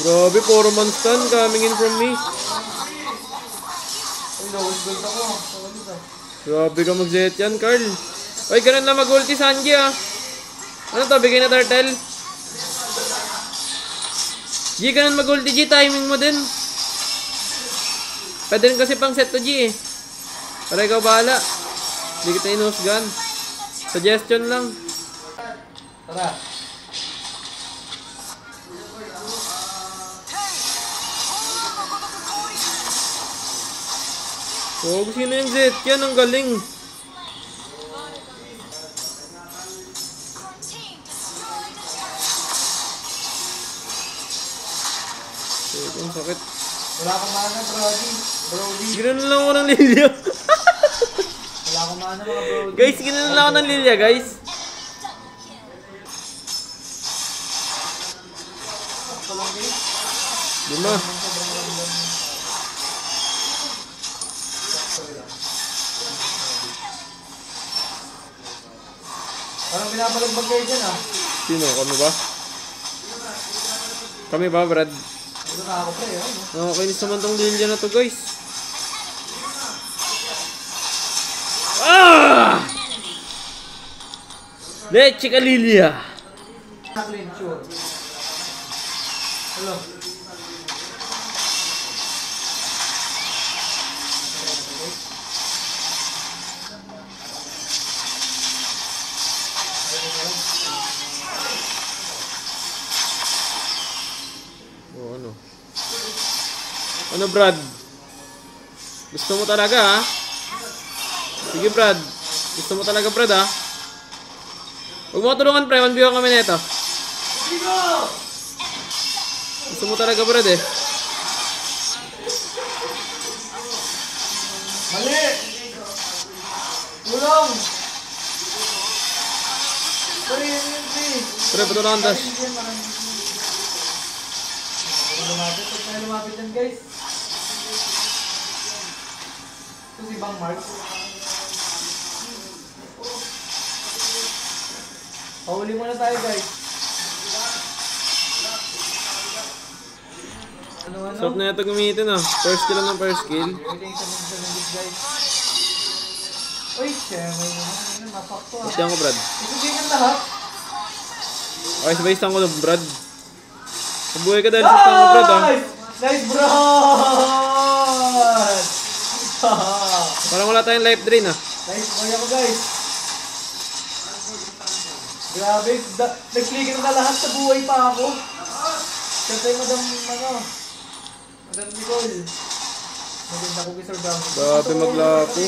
Grabe, 4 months stun coming in from me. Grabe ka mag-jet yan, Carl. Ay, ganun na mag-ulti Sanji ah. Ano to, bigay na turtle? G, ganun mag-ulti G, timing mo din. Pwede rin kasi pang set to G eh. Para ikaw bahala. Hindi kita inusgan. Suggestion lang. Tara. Oh, sino yung Zed? Yan, ang galing. Ang sakit. Wala akong mana, Brody. Ginanon lang ako ng Lilia. Wala akong mana, mga Brody. Guys, ginanon lang ako ng Lilia, guys. Lima. Parang binabalagbag kayo dyan ah. Sino? Kami ba? Kami ba, Brad? Ito na ako pre, ano? Nakakainis naman tong Lilia na to, guys. Ah! Leche ka, Lilia. Clean, sure. Hello. Oh, ano? Ano, Brad? Gusto mo talaga, ha? Sige, Brad. Gusto mo talaga, Brad, ha? Huwag mo tulungan, pre. 1v1 kami nito. Gusto mo talaga, Brad, eh. Mali! Tulong! Sorry, yun. Pre, patulungan, Dash. Huwag tayo lumapit yan, guys. Ito si Bang Mark. Pahuli muna tayo, guys. Ano? Sarap na ito gamitin, ah. First kill lang ng first kill. Waiting sa mga guys. Uy, may naman. Napakto ah. Basta ko, Brad. Isugin ang lahat. Okay, sabay-isang ko lang, Brad. Mabuhay ka dahil sa stang mo, Brad, ah. Nice, Brad! Parang wala tayong life drain, ah. Nice boy ako, guys. Grabe, nag-click na lahat sa buhay pa ako. Kasi Madam Nicole. Maganda ko Sir Brown. Grabe maglako.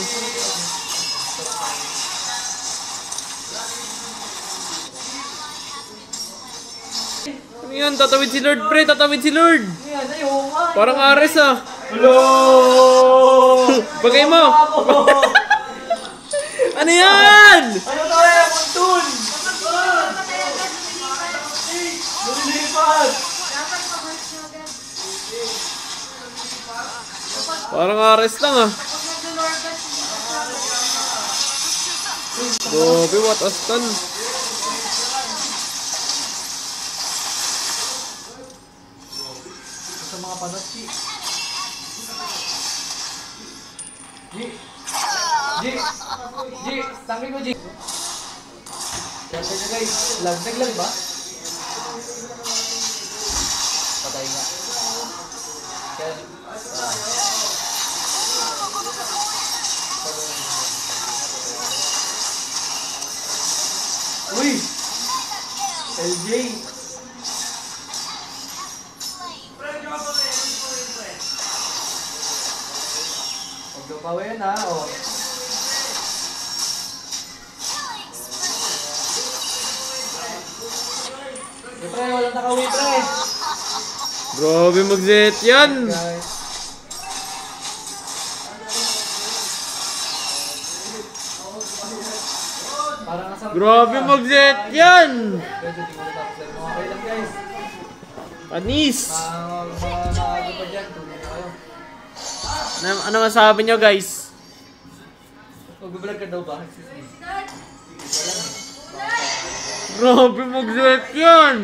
Ano yan? Tatawid si Lord, pre. Tatawid si Lord. Yan, ayaw nga. Parang Ares, ah. Hello! Bagay mo. Ano yan? Ano tayo? Muntun! Nalilipat! Parang Ares lang, ah. Grabe, what a stun. Sa mga panot, G. Tangin mo, G. Kaya guys, naglag ba? Patay nga. Kaya, uy! LJ! Huwag daw pa yan ha, o. Pre, walang nakawi, pre! Grabe mag-zet yan. Guys. Grabe mag-zet yan. Guys, hindi ko natapos na mga kailan, guys. Panis. Maaga pa dyan, tuloy na kayo. Ano masabi nyo, guys? Mag-vlog ka daw ba? Grabe mag-sweat yan!